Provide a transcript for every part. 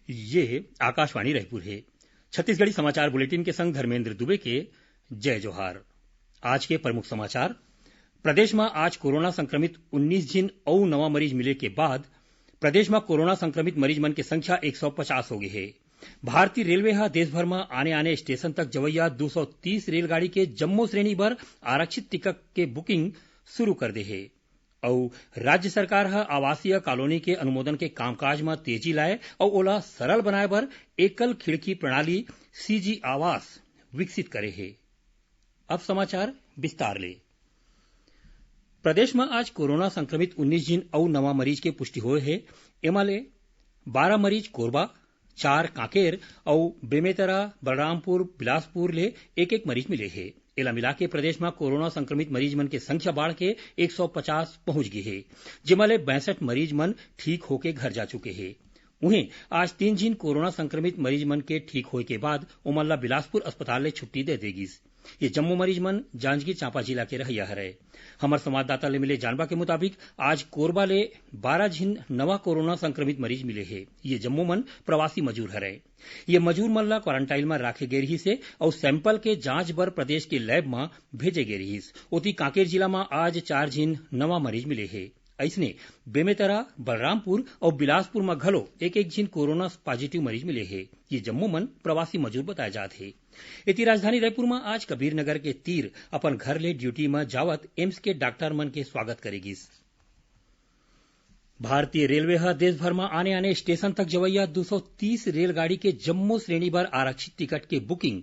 ये आकाशवाणी रायपुर है। छत्तीसगढ़ी समाचार बुलेटिन के संग धर्मेंद्र दुबे के जय जोहार। आज के प्रमुख समाचार। प्रदेश में आज कोरोना संक्रमित 19 जिन और नवा मरीज मिले के बाद प्रदेश में कोरोना संक्रमित मरीज मन की संख्या 150 हो गई है। भारतीय रेलवे हा देश भर में आने स्टेशन तक जवैया 230 रेलगाड़ी के जम्मो श्रेणी पर आरक्षित टिकट के बुकिंग शुरू कर दे है और राज्य सरकार हा आवासीय कॉलोनी के अनुमोदन के कामकाज में तेजी लाए और ओला सरल बनाए बर एकल खिड़की प्रणाली सीजी आवास विकसित करे है। अब समाचार विस्तार ले। प्रदेश में आज कोरोना संक्रमित 19 जिन और नवा मरीज के पुष्टि हुए है। एमाले 12 मरीज कोरबा, 4 कांकेर और बेमेतरा, बलरामपुर, बिलासपुर ले एक मरीज मिले है। एला मिला के प्रदेश में कोरोना संक्रमित मरीज मन की संख्या बढ़ के 150 पहुंच गई है, जिसमें 62 मरीज मन ठीक होके घर जा चुके हैं। वहीं आज 3 जिन कोरोना संक्रमित मरीज मन के ठीक होए के बाद उमल्ला बिलासपुर अस्पताल ले छुट्टी दे देगी। ये जम्मू मरीज मन जांजगीर चांपा जिला के रहिया हरे। हमार संवाददाता ले मिले जानबा के मुताबिक आज कोरबा ले 12 जिन नवा कोरोना संक्रमित मरीज मिले हैं। ये जम्मू मन प्रवासी मजूर हरे। ये मजूर मन ला क्वारंटाइन में राखे गे रही से और सैंपल के जांच बर प्रदेश के लैब में भेजे गे रही। ओती कांकेर जिला में आज 4 जिन नवा मरीज मिले हैं। ऐसने बेमेतरा, बलरामपुर और बिलासपुर में घलो एक जिन कोरोना पॉजिटिव मरीज मिले हैं। ये जम्मू मन प्रवासी मजूर बताए जाते हैं। इति राजधानी रायपुर में आज कबीर नगर के तीर अपन घर ले ड्यूटी में जावत एम्स के डॉक्टर मन के स्वागत करेगी। भारतीय रेलवे हा देश भर में आने स्टेशन तक जवैया 230 रेलगाड़ी के जम्मो श्रेणी पर आरक्षित टिकट के बुकिंग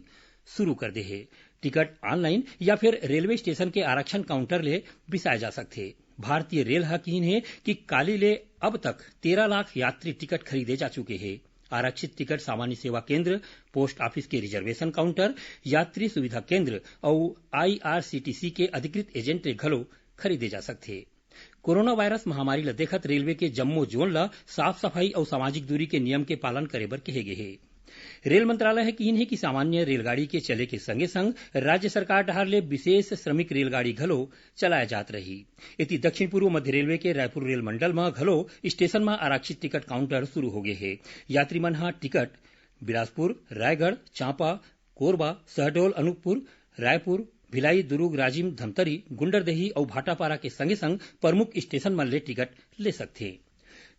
शुरू कर दे है। टिकट ऑनलाइन या फिर रेलवे स्टेशन के आरक्षण काउंटर ले बिसाए जा सकते। भारतीय रेल हा कीन है कि काली ले अब तक 13 लाख यात्री टिकट खरीदे जा चुके हैं। आरक्षित टिकट सामान्य सेवा केंद्र, पोस्ट ऑफिस के रिजर्वेशन काउंटर, यात्री सुविधा केंद्र और IRCTC के अधिकृत एजेंट ले घलो खरीदे जा सकते। कोरोना वायरस महामारी ला देखत रेलवे के जम्मो जोन ला साफ सफाई और सामाजिक दूरी के नियम के पालन करे बर कहे गए है। रेल मंत्रालय है कीन है कि सामान्य रेलगाड़ी के चले के संगे संग राज्य सरकार डहार ले विशेष श्रमिक रेलगाड़ी घलो चलाए जात रही। इति दक्षिण पूर्व मध्य रेलवे के रायपुर रेल मंडल में घलो स्टेशन में आरक्षित टिकट काउंटर शुरू हो गए है। यात्री मन हा टिकट बिलासपुर, रायगढ़, चांपा, कोरबा, सहडोल, अनूपपुर, रायपुर, भिलाई, दुर्ग, राजिम, धमतरी, गुंडरदेही और भाटापारा के संगे संग प्रमुख स्टेशन मन ले टिकट ले सकते।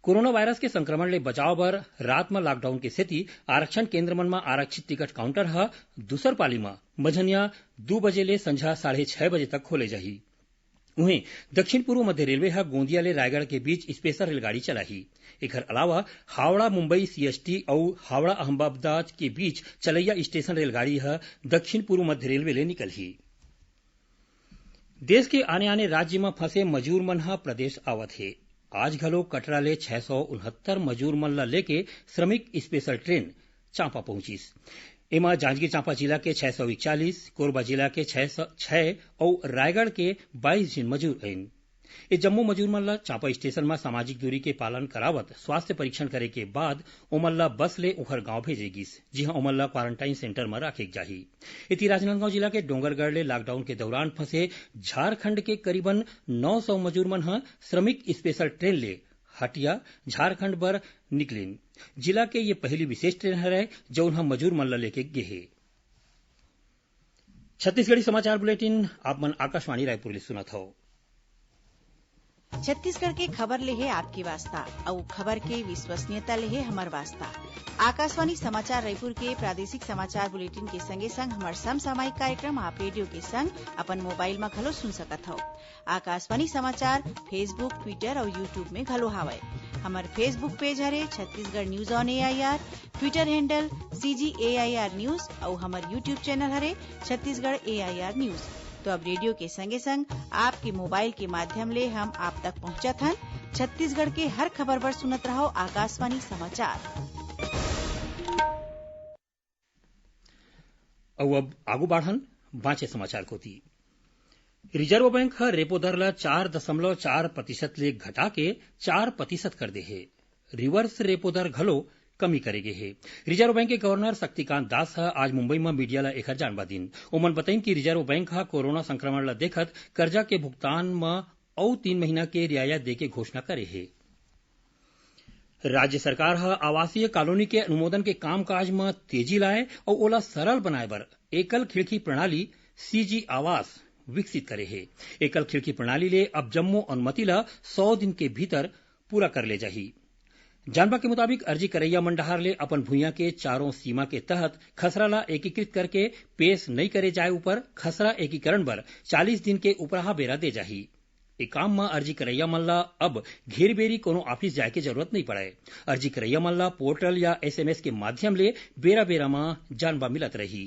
कोरोना वायरस के संक्रमण ले बचाव बर रात में लॉकडाउन के सेती आरक्षण केंद्र मन में आरक्षित टिकट काउंटर हा दूसर पाली में मझनिया 2 बजे ले संझा 6:30 बजे तक खोले जाही। वहीं दक्षिण पूर्व मध्य रेलवे हा गोंदिया ले रायगढ़ के बीच स्पेशल रेलगाड़ी चलाही। एकर अलावा हावड़ा मुंबई CST और हावड़ा अहमदाबाद के बीच चलैया स्टेशन रेलगाड़ी हा दक्षिण पूर्व मध्य रेलवे ले निकलही। देश के आने राज्य में फंसे मजूर मन हा प्रदेश आवत है। आज घलो कटरा ले 669 मजूर मन ला लेके श्रमिक स्पेशल ट्रेन चांपा पहुंचीस। एमा जांजगीर चांपा जिला के 641, कोरबा जिला के 606 और रायगढ़ के 22 जिन मजूर हैं। ये जम्मू मजूर मन ला चांपा स्टेशन में सामाजिक दूरी के पालन करावत स्वास्थ्य परीक्षण करे के बाद ओमल्ला बस ले उखर गांव भेजेगिस, जिहां ओमल्ला क्वारंटाइन सेंटर में राखे जाही। इति राजनांदगांव जिला के डोंगरगढ़ ले लॉकडाउन के दौरान फंसे झारखंड के करीबन 900 मजूर मन हा श्रमिक स्पेशल ट्रेन ले हटिया झारखंड बर निकलिन। जिला के ये पहली विशेष ट्रेन है जौन हम मजूर मन ला लेके गे है। छत्तीसगढ़ी समाचार बुलेटिन आप मन आकाशवाणी रायपुर ले सुनत हो। छत्तीसगढ़ के खबर ले है आपकी वास्ता और खबर के विश्वसनीयता ले है हमार वास्ता। आकाशवाणी समाचार रायपुर के प्रादेशिक समाचार बुलेटिन के संगे संग हमार समसामयिक कार्यक्रम आप रेडियो के संग अपन मोबाइल में घलो सुन सकत हो। आकाशवाणी समाचार फेसबुक, ट्विटर और यूट्यूब में घलो हावय। हमार फेसबुक पेज हरे Chhattisgarh news on AIR, Twitter handle CGAIR news और हमार यूट्यूब चैनल हरे छत्तीसगढ़ AIR न्यूज। तो अब रेडियो के संगे संग आपके मोबाइल के माध्यम ले हम आप तक पहुंचत हन। छत्तीसगढ़ के हर खबर पर सुनत रहो आकाशवाणी समाचार। अब आगू बढ़न बाँचे समाचार कोती। रिजर्व बैंक हा रेपो दर ला 4.4% ले घटा के 4% कर दे है। रिवर्स रेपो दर घलो कमी करेगे है। रिजर्व बैंक के गवर्नर शक्तिकांत दास हा आज मुंबई में मीडिया ला एकर जानबा दिन। ओमन बताइन कि रिजर्व बैंक हा कोरोना संक्रमण ला देखत कर्जा के भुगतान में और 3 महीना के रियायत दे के घोषणा करे है। राज्य सरकार ह आवासीय कॉलोनी के अनुमोदन के कामकाज में तेजी लाए और ओला सरल बनाए बर एकल खिड़की प्रणाली सीजी आवास विकसित करे है। एकल खिड़की प्रणाली ले अब जम्मो अनुमति ला 100 दिन के भीतर पूरा कर ले जाही। जानवा के मुताबिक अर्जी करैया मन डहार ले अपन भुइयां के चारों सीमा के तहत खसरा ला एकीकृत करके पेश नहीं करे जाए ऊपर खसरा एकीकरण बर 40 दिन के उपराहा बेरा दे जाही। ए काम में अर्जी करैया मन ला अब घेर बेरी कोनो ऑफिस जाए के जरूरत नहीं पड़े। अर्जी करैया मन ला पोर्टल या SMS के माध्यम ले बेरा बेरा में जानवा मिलत रही।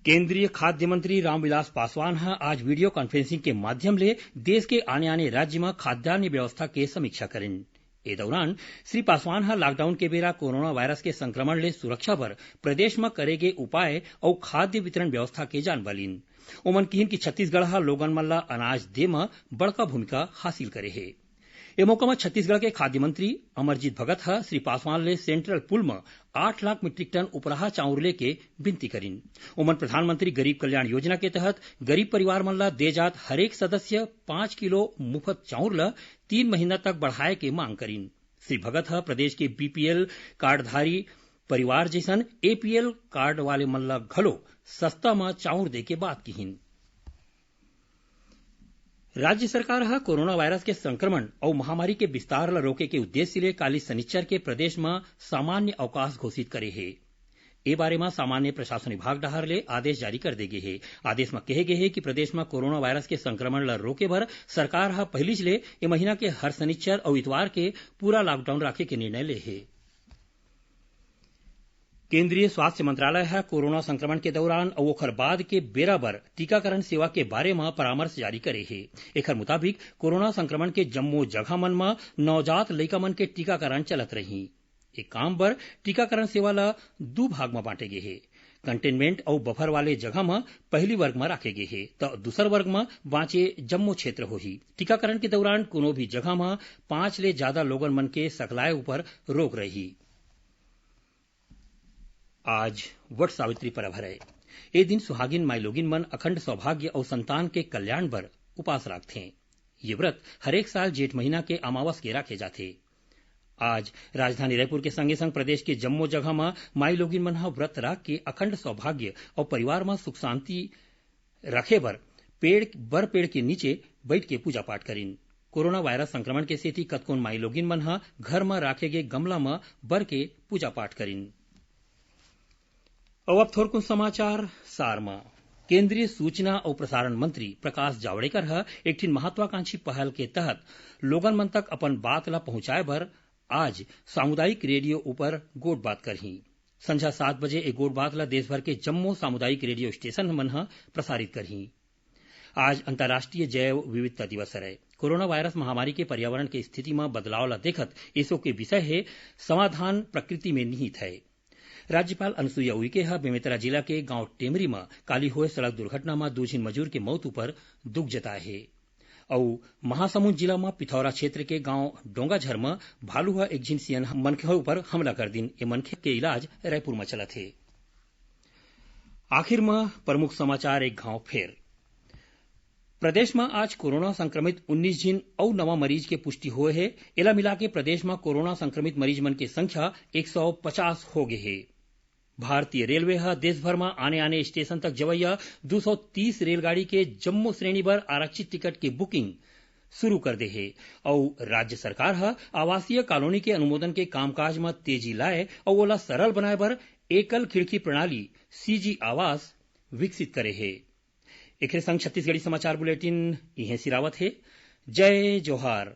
केंद्रीय खाद्य मंत्री रामविलास पासवान आज वीडियो कॉन्फ्रेंसिंग के माध्यम ले देश के आने आने राज्य में खाद्यान्न व्यवस्था के समीक्षा करें। ए दौरान श्री पासवान लॉकडाउन के बेरा कोरोना वायरस के संक्रमण ले सुरक्षा पर प्रदेश में करे गे उपाय और खाद्य वितरण व्यवस्था के जानवा लीन। ओमन किहिन की छत्तीसगढ़ लोगन मन ला अनाज दे में बड़का भूमिका हासिल करे है। ए मौका में छत्तीसगढ़ के खाद्य मंत्री अमरजीत भगत श्री पासवान ले सेंट्रल पुल में 8 लाख मीट्रिक टन उपराहा चाउर लेके विनती करीन। ओमन प्रधानमंत्री गरीब कल्याण योजना के तहत गरीब परिवार मन ला दे जात हरेक सदस्य 5 किलो मुफ्त चाउर ला 3 महीना तक बढ़ाए के मांग करीन। श्री भगत प्रदेश के BPL कार्डधारी परिवार जैसन APL कार्ड वाले मन ला घलो सस्ता में चाउर दे के बात किहिन। राज्य सरकार कोरोना वायरस के संक्रमण और महामारी के विस्तार ला रोके के उद्देश्य ले काली शनिचर के प्रदेश में सामान्य अवकाश घोषित करे है। ए बारे में सामान्य प्रशासन विभाग डहार ले आदेश जारी कर दे गे है। आदेश में कहे गे है कि प्रदेश में कोरोना वायरस के संक्रमण ला रोके बर सरकार पहली ले ए महीना के हर शनिचर और इतवार के पूरा लॉकडाउन रखे के निर्णय ले है। केंद्रीय स्वास्थ्य मंत्रालय कोरोना संक्रमण के दौरान और ओखर बाद के बेरा बर टीकाकरण सेवा के बारे में परामर्श जारी करे है। एकर मुताबिक कोरोना संक्रमण के जम्मो जगह मन में नवजात लइका मन के टीकाकरण चलत रही। एक काम बर टीकाकरण सेवा ला 2 भाग में बांटे गे है। कंटेनमेंट और बफर वाले जगह में पहली वर्ग में रखे गे है तो दूसर वर्ग में बाँचे जम्मो क्षेत्र होही। टीकाकरण के दौरान कोनो भी जगह में 5 ले ज्यादा लोगन मन के सकलाए ऊपर रोक रही। आज वट सावित्री पर्व है। ए दिन सुहागिन माई लोगिन मन अखंड सौभाग्य और संतान के कल्याण बर उपास रखते। ये व्रत हरेक साल जेठ महीना के अमावस के रखे जाते। आज राजधानी रायपुर के संगे संग प्रदेश के जम्मो जगह में माई लोगिन मन व्रत रख के अखंड सौभाग्य और परिवार में सुख शांति रखे बर पेड़ के नीचे बैठ के पूजा पाठ करीन। कोरोना वायरस संक्रमण के सेती कतकोन माई लोगिन मन घर में राखे गे गमला में बर के पूजा पाठ करीन। अब थोड़कुन समाचार सार में। केंद्रीय सूचना और प्रसारण मंत्री प्रकाश जावड़ेकर एक महत्वाकांक्षी पहल के तहत लोगन मन तक अपन बात ला पहुंचाए बर आज सामुदायिक रेडियो ऊपर गोट बात करही। संझा 7 बजे ए गोट बात ला देश भर के जम्मो सामुदायिक रेडियो स्टेशन मन प्रसारित करही। आज अंतर्राष्ट्रीय जैव विविधता दिवस है। कोरोना वायरस महामारी के पर्यावरण के स्थिति में बदलाव ला देखत इसो के विषय है समाधान प्रकृति में निहित है। राज्यपाल अनुसुईया उइके बेमेतरा जिला के गांव टेमरी में काली हुए सड़क दुर्घटना में 2 झिन मजूर के मौत पर दुख जताए है। और महासमुंद जिला में पिथौरा क्षेत्र के गांव डोंगाझर में भालू एक झिन सियन मनखे ऊपर हमला कर दिन। ये मनखे के इलाज रायपुर में चलत है। आखिर में प्रमुख समाचार एक गांव फेर। प्रदेश में आज कोरोना संक्रमित 19 झिन और नवा मरीज के पुष्टि हुए है। एला मिला के प्रदेश में कोरोना संक्रमित मरीज मन की संख्या 150 हो गई है। भारतीय रेलवे देश भर में आने स्टेशन तक जवैया 230 रेलगाड़ी के जम्मो श्रेणी पर आरक्षित टिकट की बुकिंग शुरू कर दे है। और राज्य सरकार आवासीय कॉलोनी के अनुमोदन के कामकाज में तेजी लाए और ओला सरल बनाए बर एकल खिड़की प्रणाली सीजी आवास विकसित करे है। एक संग छत्तीसगढ़ी समाचार बुलेटिन इहे सिरावत है। जय जोहार।